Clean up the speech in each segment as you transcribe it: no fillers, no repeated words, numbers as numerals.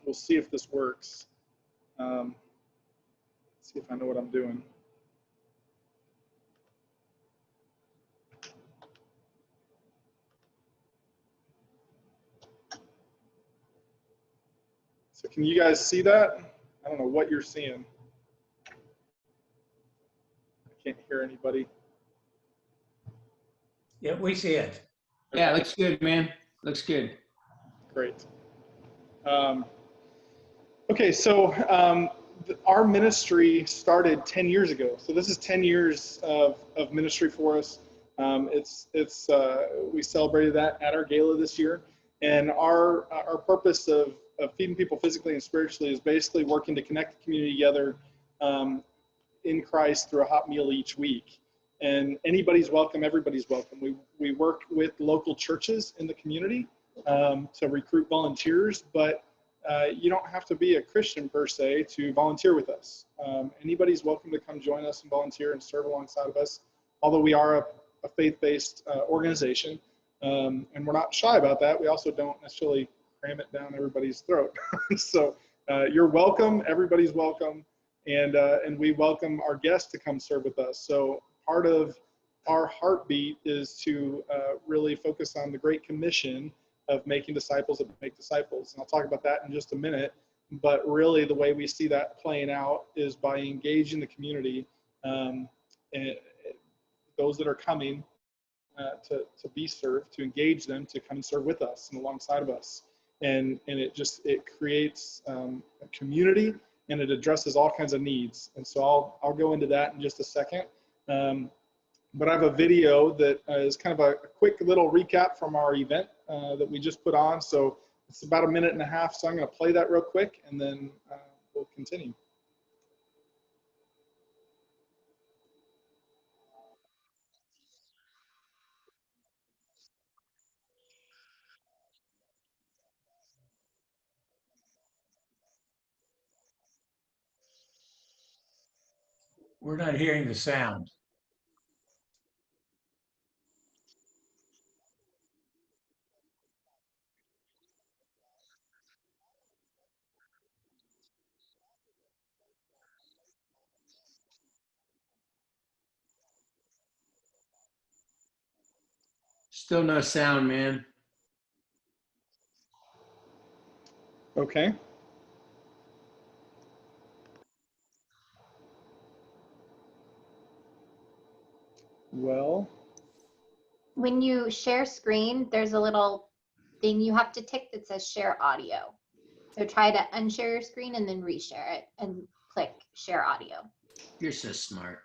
we'll see if this works. See if I know what I'm doing. So can you guys see that? I don't know what you're seeing. I can't hear anybody. Yeah, we see it. Yeah, looks good, man. Looks good. Great. Okay, so our ministry started 10 years ago. So this is 10 years of ministry for us. We celebrated that at our gala this year. And our purpose of feeding people physically and spiritually is basically working to connect the community together in Christ through a hot meal each week. And anybody's welcome, everybody's welcome. We work with local churches in the community to recruit volunteers, but you don't have to be a Christian per se to volunteer with us. Anybody's welcome to come join us and volunteer and serve alongside of us, although we are a faith-based organization. And we're not shy about that. We also don't necessarily cram it down everybody's throat. So you're welcome, everybody's welcome, and we welcome our guests to come serve with us. So part of our heartbeat is to really focus on the Great Commission of making disciples that make disciples. And I'll talk about that in just a minute. But really the way we see that playing out is by engaging the community, and those that are coming to be served, to engage them to come and serve with us and alongside of us. And it creates a community, and it addresses all kinds of needs. And so I'll go into that in just a second. But I have a video that is kind of a quick little recap from our event that we just put on. So it's about 1.5 minutes. So I'm going to play that real quick, and then we'll continue. We're not hearing the sound. Still no sound, man. Okay. Well, when you share screen, there's a little thing you have to tick that says share audio. So try to unshare your screen and then reshare it and click share audio. You're so smart.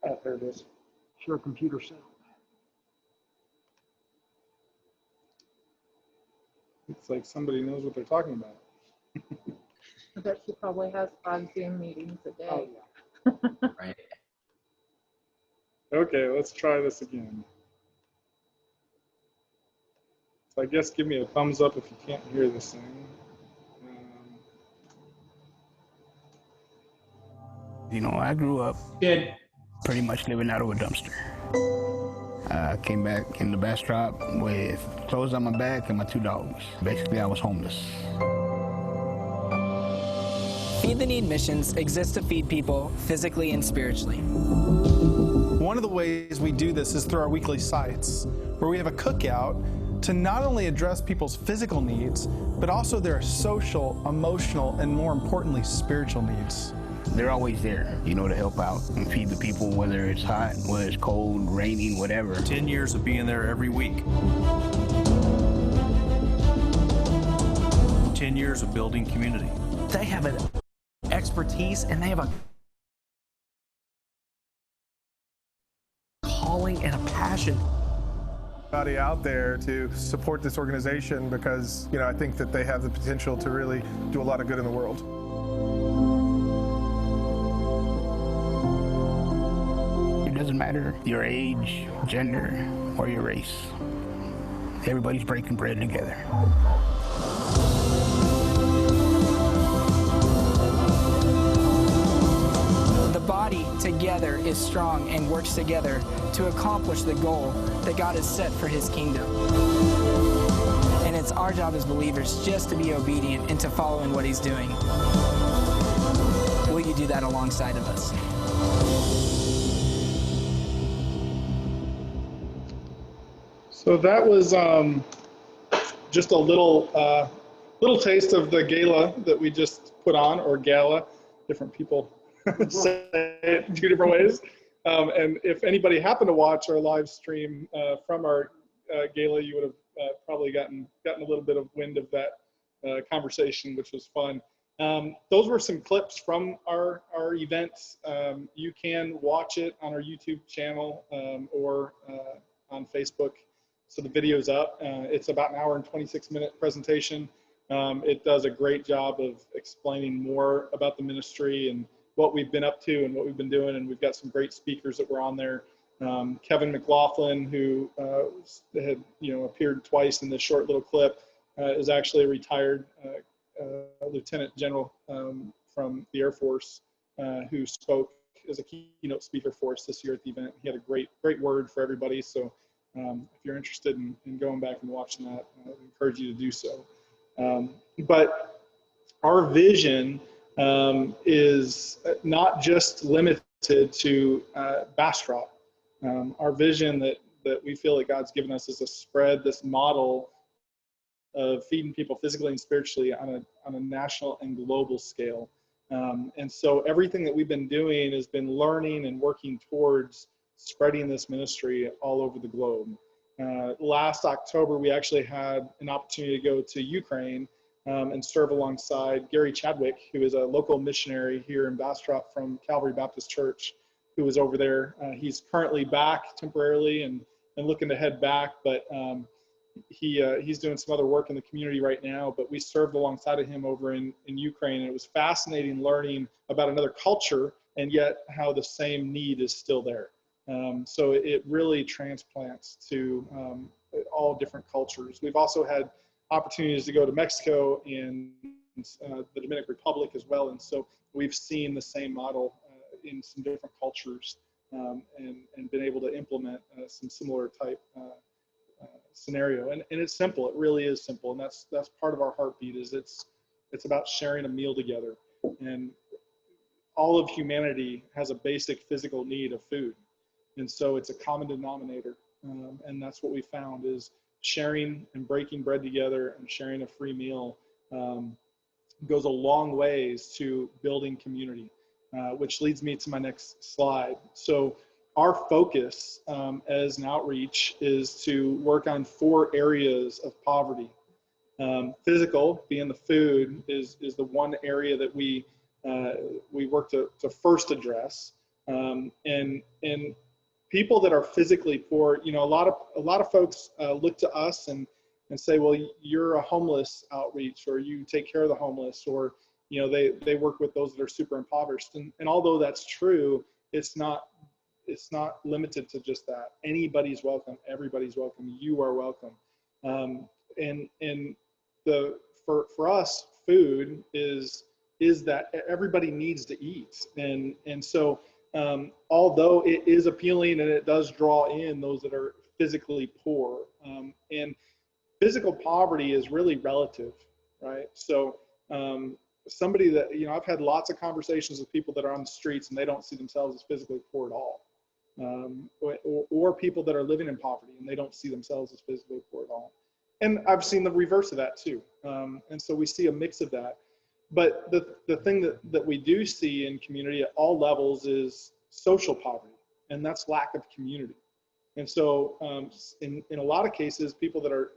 Oh, there it is. Share computer sound. It's like somebody knows what they're talking about. I bet she probably has 5 Zoom meetings a day. Oh, yeah. Right. Okay, let's try this again. So I guess give me a thumbs up if you can't hear this thing. You know, I grew up Good. pretty much living out of a dumpster. I came back in the Bastrop with clothes on my back and my 2 dogs. Basically, I was homeless. Feed the Need missions exist to feed people physically and spiritually. One of the ways we do this is through our weekly sites, where we have a cookout to not only address people's physical needs, but also their social, emotional, and more importantly, spiritual needs. They're always there, you know, to help out and feed the people, whether it's hot, whether it's cold, raining, whatever. 10 years of being there every week. 10 years of building community. They have an expertise and they have a calling and a passion. Everybody out there to support this organization because, you know, I think that they have the potential to really do a lot of good in the world. It doesn't matter your age, gender, or your race. everybody's breaking bread together. The body together is strong and works together to accomplish the goal that God has set for his kingdom. And it's our job as believers just to be obedient and to follow in what he's doing. Will you do that alongside of us? So that was just a little taste of the gala that we just put on, or gala. Different people say it 2 different ways. And if anybody happened to watch our live stream from our gala, you would have probably gotten a little bit of wind of that conversation, which was fun. Those were some clips from our event. You can watch it on our YouTube channel or on Facebook. So the video's up. It's about an hour and 26-minute presentation. It does a great job of explaining more about the ministry and what we've been up to and what we've been doing. And we've got some great speakers that were on there. Kevin McLaughlin, who had appeared twice in this short little clip, is actually a retired lieutenant general from the Air Force, who spoke as a keynote speaker for us this year at the event. He had a great word for everybody. So if you're interested in going back and watching that, I encourage you to do so. But our vision is not just limited to Bastrop. Our vision that we feel that God's given us is to spread this model of feeding people physically and spiritually on a national and global scale. And so everything that we've been doing has been learning and working towards spreading this ministry all over the globe. Last October, we actually had an opportunity to go to Ukraine and serve alongside Gary Chadwick, who is a local missionary here in Bastrop from Calvary Baptist Church, who was over there. He's currently back temporarily and looking to head back, but he's doing some other work in the community right now. But we served alongside of him over in Ukraine, and it was fascinating learning about another culture and yet how the same need is still there. So it really transplants to all different cultures. We've also had opportunities to go to Mexico and the Dominican Republic as well. And so we've seen the same model in some different cultures and been able to implement some similar type scenario. And it's simple. It really is simple. And that's part of our heartbeat is it's about sharing a meal together. And all of humanity has a basic physical need of food. And so it's a common denominator. And that's what we found is sharing and breaking bread together and sharing a free meal goes a long ways to building community, which leads me to my next slide. So our focus as an outreach is to work on 4 areas of poverty. Physical, being the food, is the one area that we work to first address. And people that are physically poor, a lot of folks look to us and say, well, you're a homeless outreach, or you take care of the homeless, or they work with those that are super impoverished. And although that's true, it's not limited to just that. Anybody's welcome. Everybody's welcome. You are welcome. And for us, food is that everybody needs to eat. And so although it is appealing and it does draw in those that are physically poor, and physical poverty is really relative, right? So somebody that, I've had lots of conversations with people that are on the streets and they don't see themselves as physically poor at all. Or people that are living in poverty and they don't see themselves as physically poor at all. And I've seen the reverse of that too. And so we see a mix of that. But the thing that we do see in community at all levels is social poverty, and that's lack of community. And so in a lot of cases, people that are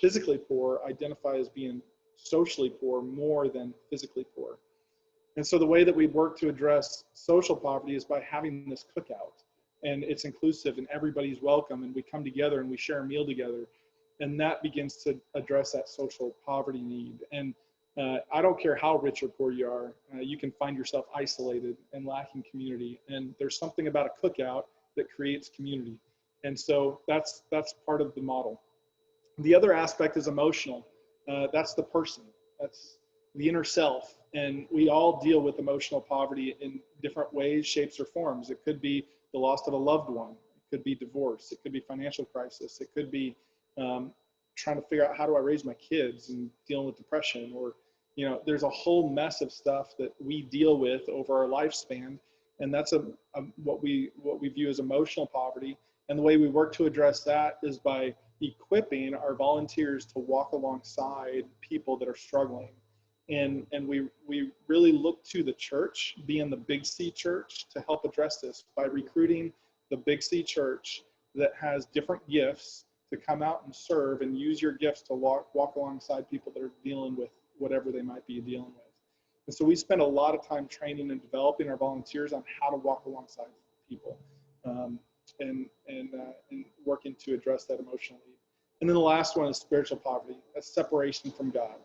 physically poor identify as being socially poor more than physically poor. And so the way that we work to address social poverty is by having this cookout, and it's inclusive and everybody's welcome, and we come together and we share a meal together, and that begins to address that social poverty need. And I don't care how rich or poor you are, you can find yourself isolated and lacking community. And there's something about a cookout that creates community. And so that's part of the model. The other aspect is emotional. That's the person. That's the inner self. And we all deal with emotional poverty in different ways, shapes, or forms. It could be the loss of a loved one. It could be divorce. It could be financial crisis. It could be trying to figure out how do I raise my kids and dealing with depression, or there's a whole mess of stuff that we deal with over our lifespan, and that's what we view as emotional poverty. And the way we work to address that is by equipping our volunteers to walk alongside people that are struggling. And we really look to the church, being the Big C church, to help address this by recruiting the Big C church that has different gifts to come out and serve and use your gifts to walk alongside people that are dealing with whatever they might be dealing with. And so we spend a lot of time training and developing our volunteers on how to walk alongside people, and working to address that emotional need. And then the last one is spiritual poverty. That's separation from God.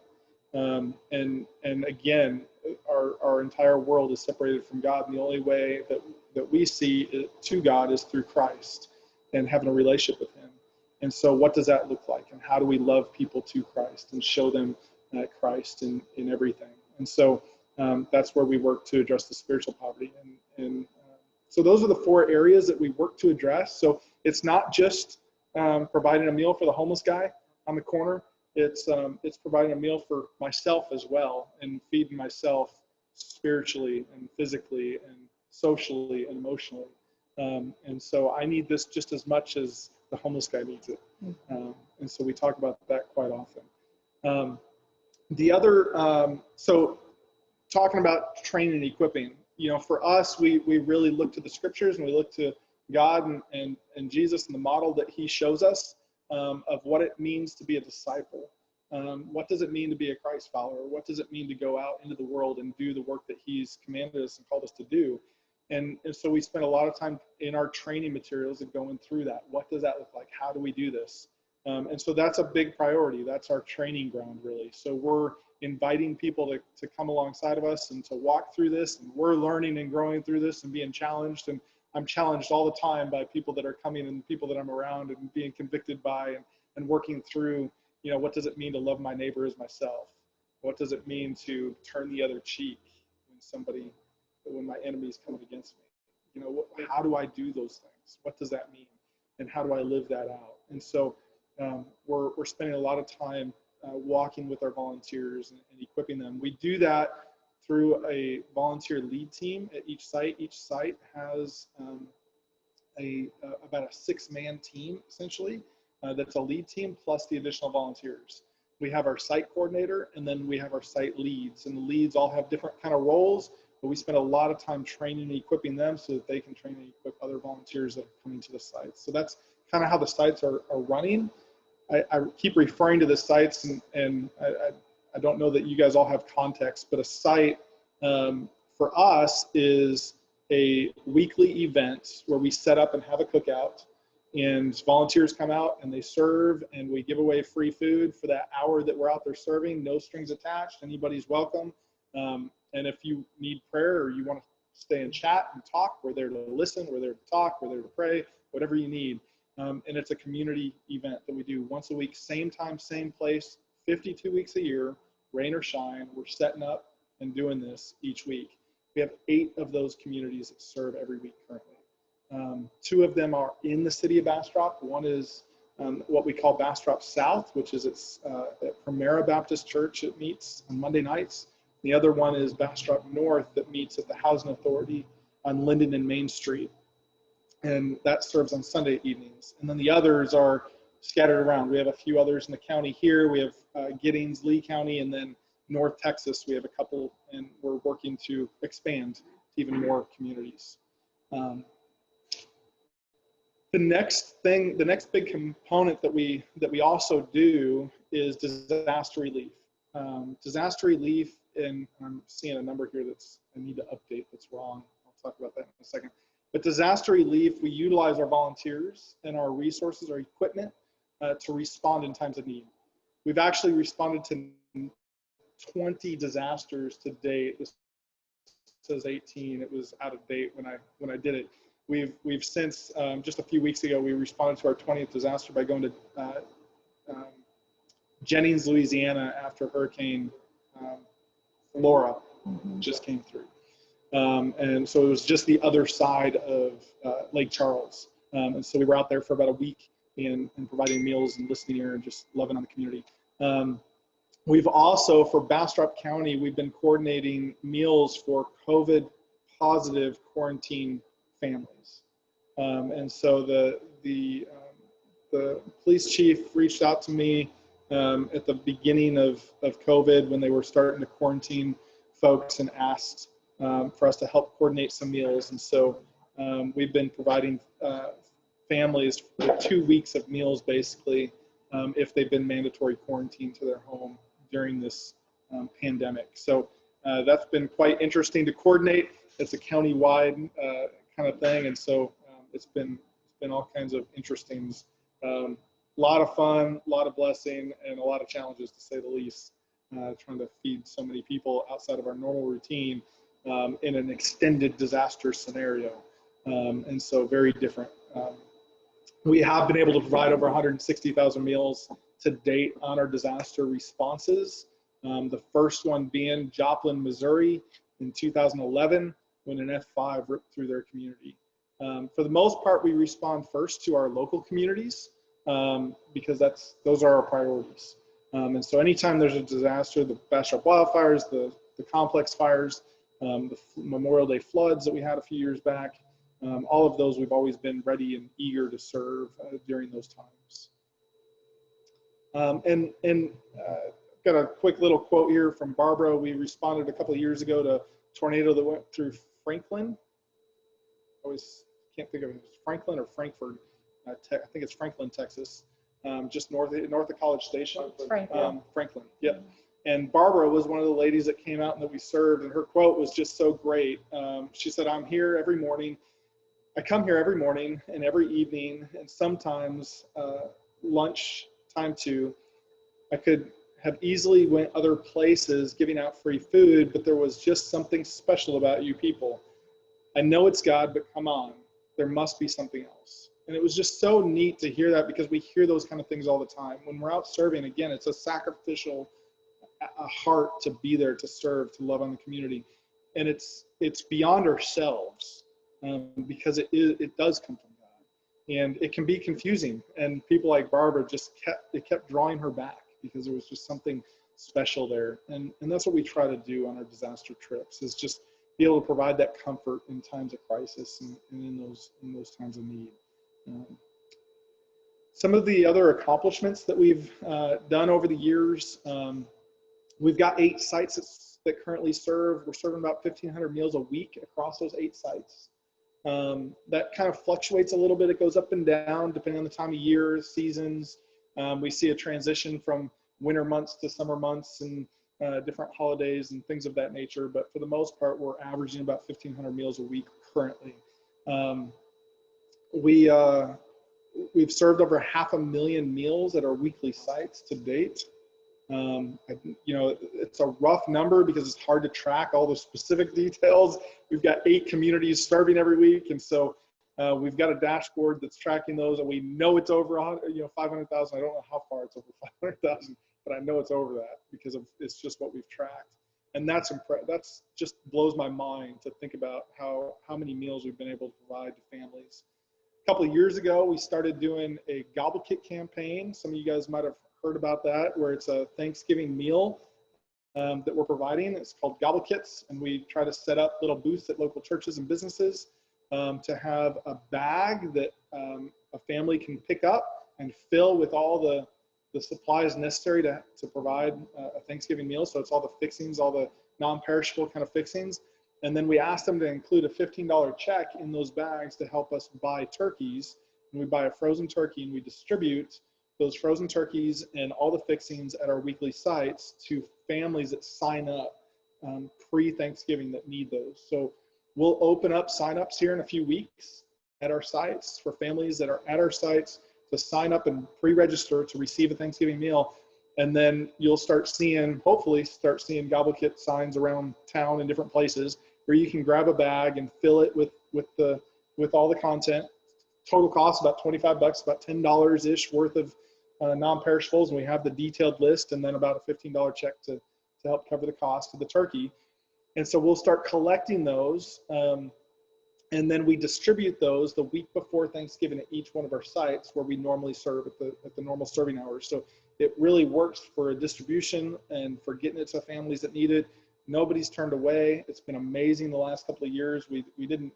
And again, our entire world is separated from God, and the only way that we see it to God is through Christ and having a relationship with Him. And so what does that look like? And how do we love people to Christ and show them Christ in everything? And so that's where we work to address the spiritual poverty. And so those are the 4 areas that we work to address. So it's not just providing a meal for the homeless guy on the corner. It's providing a meal for myself as well, and feeding myself spiritually and physically and socially and emotionally. And so I need this just as much as the homeless guy needs it. And so we talk about that quite often. So talking about training and equipping, for us, we really look to the scriptures, and we look to God and Jesus and the model that He shows us of what it means to be a disciple. What does it mean to be a Christ follower? What does it mean to go out into the world and do the work that He's commanded us and called us to do? And so we spend a lot of time in our training materials and going through that. What does that look like? How do we do this? And so that's a big priority. That's our training ground, really. So we're inviting people to come alongside of us and to walk through this. And we're learning and growing through this and being challenged. And I'm challenged all the time by people that are coming and people that I'm around and being convicted by and working through, what does it mean to love my neighbor as myself? What does it mean to turn the other cheek when my enemy is coming against me? How do I do those things? What does that mean? And how do I live that out? And so we're spending a lot of time walking with our volunteers and equipping them. We do that through a volunteer lead team at each site. Each site has about a 6-man team, essentially, that's a lead team plus the additional volunteers. We have our site coordinator, and then we have our site leads. And the leads all have different kind of roles, but we spend a lot of time training and equipping them so that they can train and equip other volunteers that are coming to the sites. So that's kind of how the sites are running. I keep referring to the sites, and I don't know that you guys all have context, but a site for us is a weekly event where we set up and have a cookout, and volunteers come out and they serve, and we give away free food for that hour that we're out there serving. No strings attached. Anybody's welcome. And if you need prayer or you want to stay and chat and talk, we're there to listen, we're there to talk, we're there to pray, whatever you need. And it's a community event that we do once a week, same time, same place, 52 weeks a year, rain or shine. We're setting up and doing this each week. We have 8 of those communities that serve every week currently. 2 of them are in the city of Bastrop. One is what we call Bastrop South, which is at Primera Baptist Church. It meets on Monday nights. The other one is Bastrop North that meets at the Housing Authority on Linden and Main Street. And that serves on Sunday evenings. And then the others are scattered around. We have a few others in the county here. We have Giddings, Lee County, and then North Texas. We have a couple, and we're working to expand to even more communities. The next big component that we also do is disaster relief. Disaster relief, and I'm seeing a number here I need to update that's wrong. I'll talk about that in a second. But disaster relief, we utilize our volunteers and our resources, our equipment to respond in times of need. We've actually responded to 20 disasters to date. This says 18. It was out of date when I did it. We've since just a few weeks ago we responded to our 20th disaster by going to Jennings, Louisiana, after Hurricane Laura just came through. And so it was just the other side of Lake Charles. And so we were out there for about a week and providing meals and listening here and just loving on the community. We've also, for Bastrop County, we've been coordinating meals for COVID positive quarantine families. And so the police chief reached out to me at the beginning of COVID when they were starting to quarantine folks and asked for us to help coordinate some meals. And so we've been providing families with 2 weeks of meals basically if they've been mandatory quarantined to their home during this pandemic. So that's been quite interesting to coordinate. It's a county-wide kind of thing, and so it's been all kinds of interesting. A lot of fun, a lot of blessing, and a lot of challenges to say the least. Trying to feed so many people outside of our normal routine in an extended disaster scenario, and so very different. We have been able to provide over 160,000 meals to date on our disaster responses. The first one being Joplin, Missouri in 2011 when an F5 ripped through their community. For the most part, we respond first to our local communities because those are our priorities. And so anytime there's a disaster, the Bastrop wildfires, the complex fires, the Memorial Day floods that we had a few years back, all of those we've always been ready and eager to serve during those times. Got a quick little quote here from Barbara. We responded a couple of years ago to a tornado that went through Franklin. I always can't think of it. It's Franklin or Frankfurt. I think it's Franklin, Texas, just north of College Station. Franklin, yep. And Barbara was one of the ladies that came out and that we served, and her quote was just so great. She said, "I'm here every morning. I come here every morning and every evening, and sometimes lunch time too. I could have easily went other places giving out free food, but there was just something special about you people. I know it's God, but come on, there must be something else." And it was just so neat to hear that, because we hear those kind of things all the time. When we're out serving, again, it's a sacrificial heart to be there, to serve, to love on the community. And it's beyond ourselves because it does come from God. And it can be confusing. And people like Barbara just kept drawing her back because there was just something special there. And that's what we try to do on our disaster trips, is just be able to provide that comfort in times of crisis and in those times of need. Some of the other accomplishments that we've done over the years, we've got 8 sites that currently serve. We're serving about 1,500 meals a week across those 8 sites. That kind of fluctuates a little bit. It goes up and down depending on the time of year, seasons. We see a transition from winter months to summer months and different holidays and things of that nature. But for the most part, we're averaging about 1,500 meals a week currently. We've served over 500,000 meals at our weekly sites to date. It's a rough number because it's hard to track all the specific details. We've got 8 communities serving every week, and so we've got a dashboard that's tracking those, and we know it's over 500,000. I don't know how far it's over 500,000, but I know it's over that because it's just what we've tracked. And that's just blows my mind to think about how many meals we've been able to provide to families. A couple of years ago, we started doing a Gobble Kit campaign. Some of you guys might have heard about that, where it's a Thanksgiving meal that we're providing. It's called Gobble Kits, and we try to set up little booths at local churches and businesses to have a bag that a family can pick up and fill with all the supplies necessary to provide a Thanksgiving meal. So it's all the fixings, all the non-perishable kind of fixings. And then we asked them to include a $15 check in those bags to help us buy turkeys. And we buy a frozen turkey and we distribute those frozen turkeys and all the fixings at our weekly sites to families that sign up pre-Thanksgiving that need those. So we'll open up signups here in a few weeks at our sites for families that are at our sites to sign up and pre-register to receive a Thanksgiving meal. And then you'll hopefully start seeing Gobble Kit signs around town in different places where you can grab a bag and fill it with all the content. Total cost about $25, about $10-ish worth of non-perishables, and we have the detailed list, and then about a $15 check to help cover the cost of the turkey. And so we'll start collecting those, and then we distribute those the week before Thanksgiving at each one of our sites where we normally serve at the normal serving hours. So it really works for a distribution and for getting it to families that need it. Nobody's turned away. It's been amazing the last couple of years. We didn't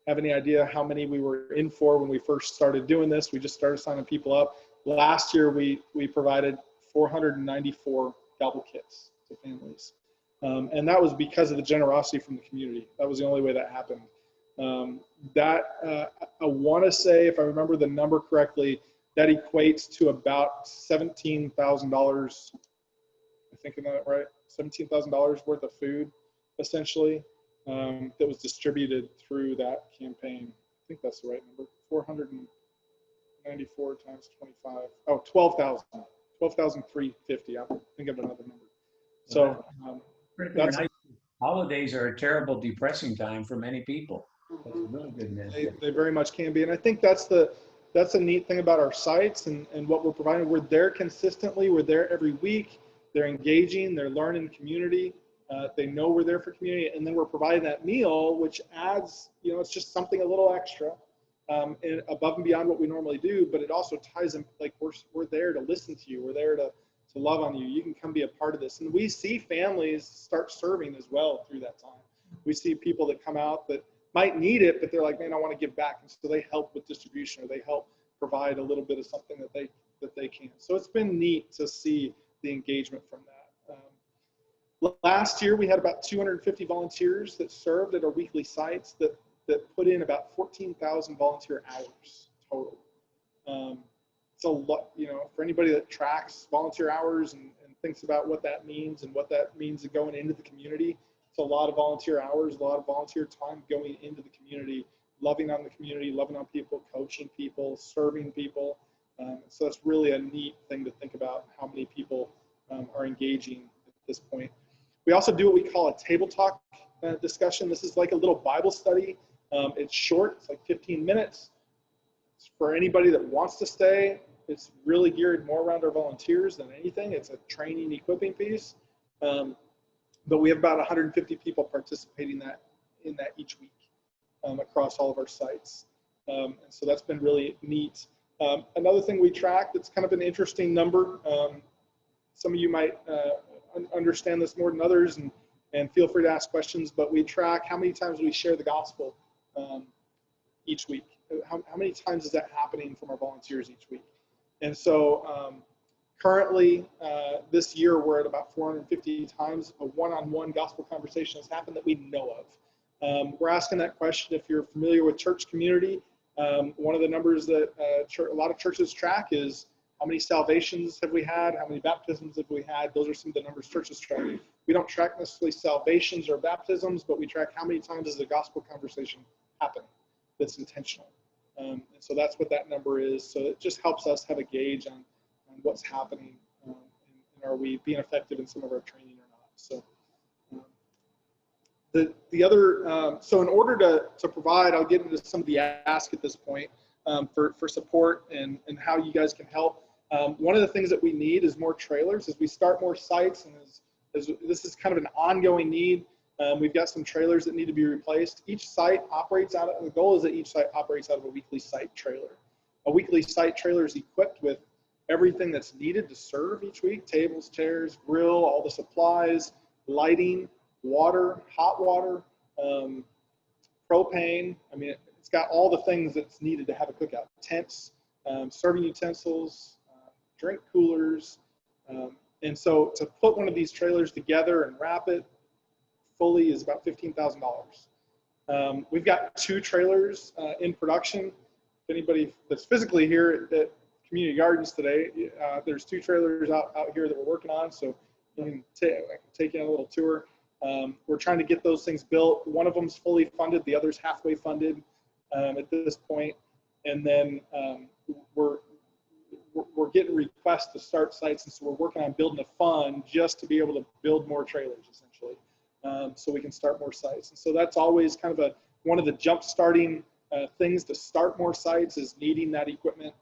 have any idea how many we were in for when we first started doing this. We just started signing people up. Last year, we provided 494 gobble kits to families. And that was because of the generosity from the community. That was the only way that happened. I want to say, if I remember the number correctly, that equates to about $17,000. I think I'm that right? $17,000 worth of food, essentially, that was distributed through that campaign. I think that's the right number. 494 times 25. Oh, 12,000. 12,350. I think of another number. So that's holidays are a terrible, depressing time for many people. That's a really good message. They very much can be, and I think that's the neat thing about our sites and what we're providing. We're there consistently. We're there every week. They're engaging. They're learning community. They know we're there for community, and then we're providing that meal, which adds, it's just something a little extra, and above and beyond what we normally do. But it also ties in, like we're there to listen to you. We're there to love on you. You can come be a part of this, and we see families start serving as well through that time. We see people that come out that might need it, but they're like, man, I want to give back, and so they help with distribution, or they help provide a little bit of something that they can. So it's been neat to see the engagement from that. Last year, we had about 250 volunteers that served at our weekly sites that put in about 14,000 volunteer hours total. It's a lot, for anybody that tracks volunteer hours and thinks about what that means and what that means going into the community. It's a lot of volunteer hours, a lot of volunteer time going into the community, loving on the community, loving on people, coaching people, serving people. So it's really a neat thing to think about how many people are engaging at this point. We also do what we call a table talk discussion. This is like a little Bible study. It's short, it's like 15 minutes. It's for anybody that wants to stay. It's really geared more around our volunteers than anything. It's a training, equipping piece. But we have about 150 people participating in that each week across all of our sites. And so that's been really neat. Another thing we track that's kind of an interesting number, some of you might understand this more than others, and feel free to ask questions, but we track how many times we share the gospel each week. How many times is that happening from our volunteers each week? And so currently, this year, we're at about 450 times a one-on-one gospel conversation has happened that we know of. We're asking that question if you're familiar with church community. One of the numbers that a lot of churches track is how many salvations have we had, how many baptisms have we had. Those are some of the numbers churches track. We don't track necessarily salvations or baptisms, but we track how many times does the gospel conversation happen that's intentional. And so that's what that number is. So it just helps us have a gauge on what's happening, and are we being effective in some of our training or not. So the other, so in order to provide, I'll get into some of the ask at this point for support and how you guys can help. One of the things that we need is more trailers as we start more sites, and as this is kind of an ongoing need. We've got some trailers that need to be replaced. Each site operates out of, the goal is that each site operates out of a weekly site trailer. A weekly site trailer is equipped with everything that's needed to serve each week: tables, chairs, grill, all the supplies, lighting, water, hot water, propane. I mean, it's got all the things that's needed to have a cookout: tents, serving utensils, drink coolers. And so to put one of these trailers together and wrap it fully is about $15,000. We've got 2 trailers in production. If anybody that's physically here at Community Gardens today, there's 2 trailers out here that we're working on, so you can take in a little tour. We're trying to get those things built. One of them's fully funded, the other's halfway funded at this point. And then we're getting requests to start sites, and so we're working on building a fund just to be able to build more trailers, essentially, so we can start more sites. And so that's always kind of one of the jump starting things to start more sites is needing that equipment.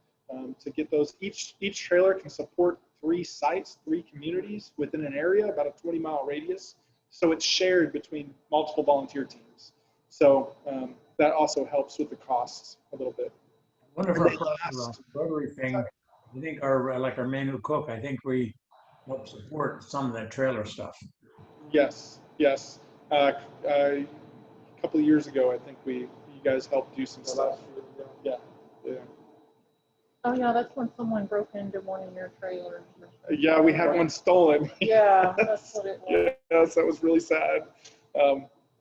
to get those. Each trailer can support 3 sites, 3 communities within an area, about a 20-mile radius. So it's shared between multiple volunteer teams. So that also helps with the costs a little bit. One of our Rotary thing, I think our menu cook, I think we help support some of that trailer stuff. Yes. A couple of years ago, I think you guys helped do some stuff. Yeah. Oh, yeah, that's when someone broke into one of your trailers. Yeah, we had one stolen. Yeah, that's what it was. Yes, that was really sad.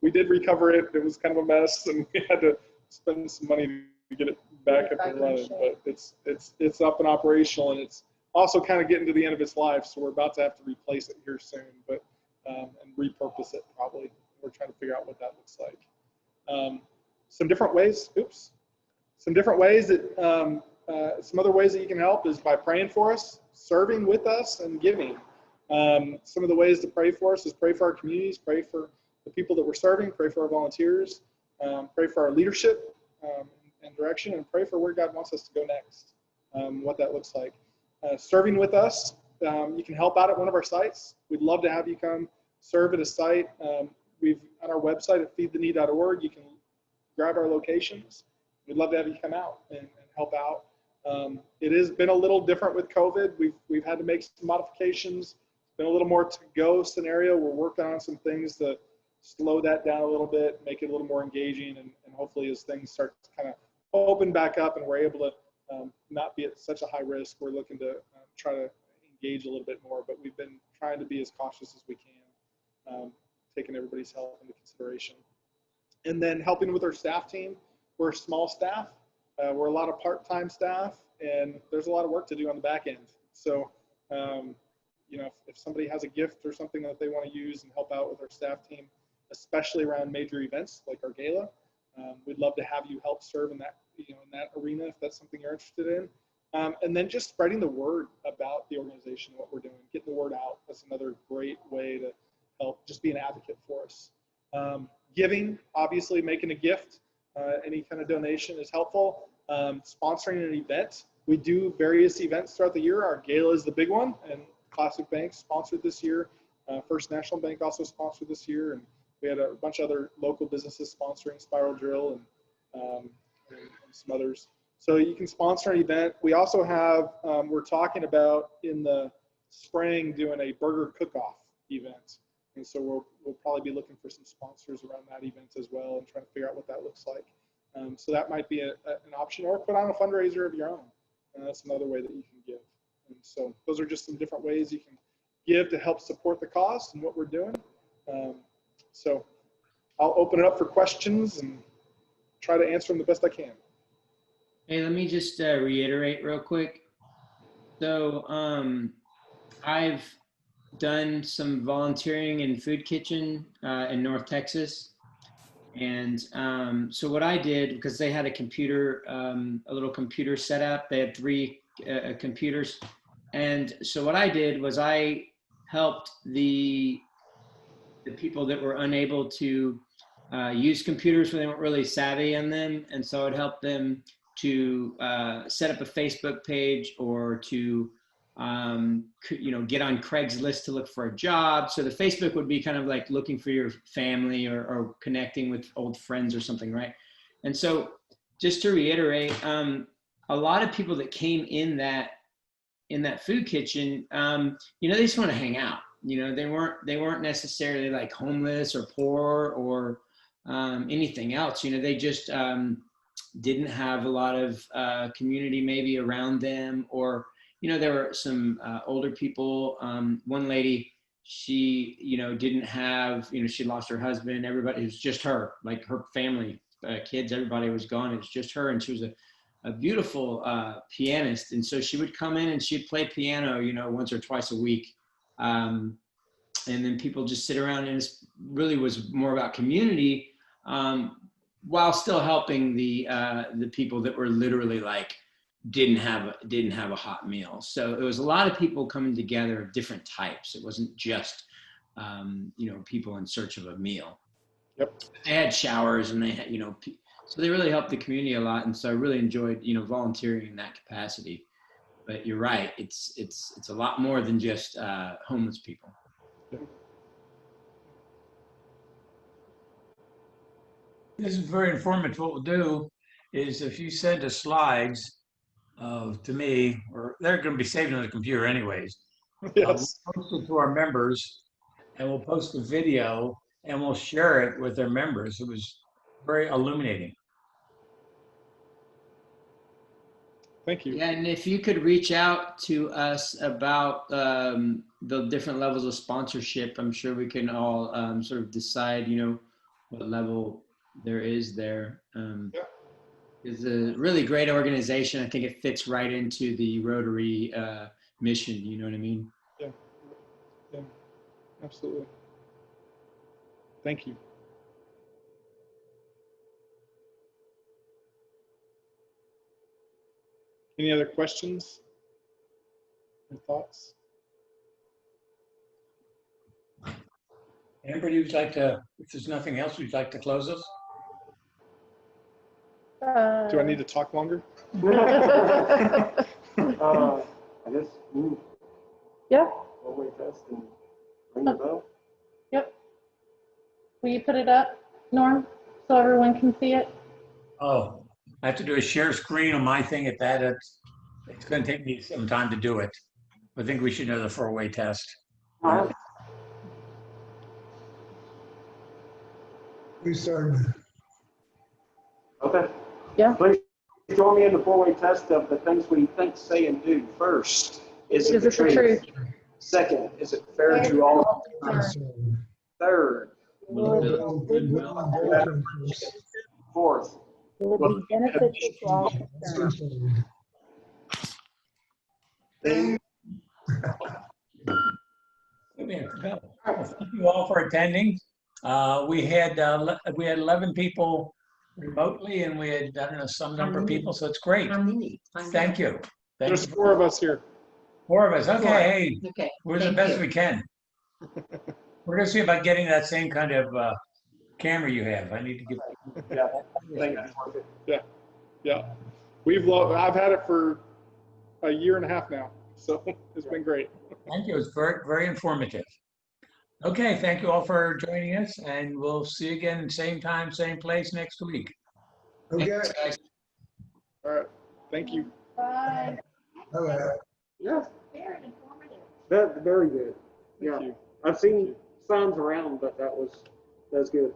We did recover it. It was kind of a mess, and we had to spend some money to get it back up and running. But it's up and operational, and it's also kind of getting to the end of its life. So we're about to have to replace it here soon, but and repurpose it probably. We're trying to figure out what that looks like. Some different ways. Some different ways that. Some other ways that you can help is by praying for us, serving with us, and giving. Some of the ways to pray for us is pray for our communities, pray for the people that we're serving, pray for our volunteers, pray for our leadership and direction, and pray for where God wants us to go next, what that looks like. Serving with us, you can help out at one of our sites. We'd love to have you come serve at a site. We've on our website at feedtheneed.org, you can grab our locations. We'd love to have you come out and help out. It has been a little different with COVID. We've had to make some modifications. It's been a little more to-go scenario. We're working on some things to slow that down a little bit, make it a little more engaging, and hopefully as things start to kind of open back up and we're able to not be at such a high risk, we're looking to try to engage a little bit more. But we've been trying to be as cautious as we can, taking everybody's health into consideration. And then helping with our staff team. We're a small staff. We're a lot of part-time staff, and there's a lot of work to do on the back end. So, if somebody has a gift or something that they want to use and help out with our staff team, especially around major events like our gala, we'd love to have you help serve in that, in that arena if that's something you're interested in. And then just spreading the word about the organization, what we're doing, getting the word out. That's another great way to help just be an advocate for us. Giving, obviously, making a gift. Any kind of donation is helpful. Sponsoring an event. We do various events throughout the year. Our gala is the big one, and Classic Bank sponsored this year. First National Bank also sponsored this year, and we had a bunch of other local businesses sponsoring Spiral Drill and some others. So you can sponsor an event. We also have, we're talking about in the spring doing a burger cook-off event. And so we'll probably be looking for some sponsors around that event as well and trying to figure out what that looks like. So that might be an option, or put on a fundraiser of your own. That's another way that you can give. And so those are just some different ways you can give to help support the cause and what we're doing. So I'll open it up for questions and try to answer them the best I can. Hey, let me just reiterate real quick. So I've done some volunteering in Food Kitchen in North Texas. And so what I did, because they had a computer, a little computer set up, they had 3 computers. And so what I did was I helped the people that were unable to use computers when they weren't really savvy on them. And so it helped them to set up a Facebook page or to get on Craigslist to look for a job. So the Facebook would be kind of like looking for your family or connecting with old friends or something, right? And so just to reiterate, a lot of people that came in that food kitchen, they just want to hang out. They weren't necessarily like homeless or poor or anything else. They just didn't have a lot of community maybe around them, or there were some older people. One lady, she, didn't have, she lost her husband. Everybody, it was just her, like her family, kids, everybody was gone. It was just her. And she was a beautiful pianist. And so she would come in and she'd play piano, once or twice a week. And then people just sit around, and it really was more about community, while still helping the people that were literally like, didn't have a hot meal. So it was a lot of people coming together of different types. It wasn't just people in search of a meal. Yep. They had showers, and they had So they really helped the community a lot, and so I really enjoyed, volunteering in that capacity. But you're right, it's a lot more than just homeless people. This is very informative. What we'll do is if you send the slides to me, or they're going to be saved on the computer anyways. Yes. We'll post it to our members, and we'll post a video, and we'll share it with their members. It was very illuminating. Thank you. Yeah, and if you could reach out to us about the different levels of sponsorship, I'm sure we can all sort of decide, what level there is there. It's a really great organization. I think it fits right into the Rotary mission. You know what I mean? Yeah. Yeah. Absolutely. Thank you. Any other questions or thoughts? Amber, you'd like to, if there's nothing else, would you like to close us? Do I need to talk longer? I guess, Yeah, four-way test and ring the bell. yep. Will you put it up, Norm, so everyone can see it? Oh, I have to do a share screen on my thing at that. It's going to take me some time to do it. I think we should know the four-way test. We started. Okay. Yeah. Please join me in the four-way test of the things we think, say, and do. First, is it the truth? Second, is it fair to all? Third, fourth, Will be beneficial to all concerned. then Thank you all for attending. We had 11 people remotely, and we had, I don't know, some number of people, so it's great. Thank you. There's 4 of us here. 4 of us. Okay, hey, Okay. we're the best we can. We're gonna see about getting that same kind of camera you have. I need to give. yeah, thank you. Yeah. I've had it for a year and a half now, so it's been great. Thank you. It's very, very informative. Okay, thank you all for joining us, and we'll see you again, same time, same place next week. Okay. Thanks, guys. All right. Thank you. Bye. All right. Yeah, Very informative. very good. Thank Yeah, you. I've seen signs around, but that was good.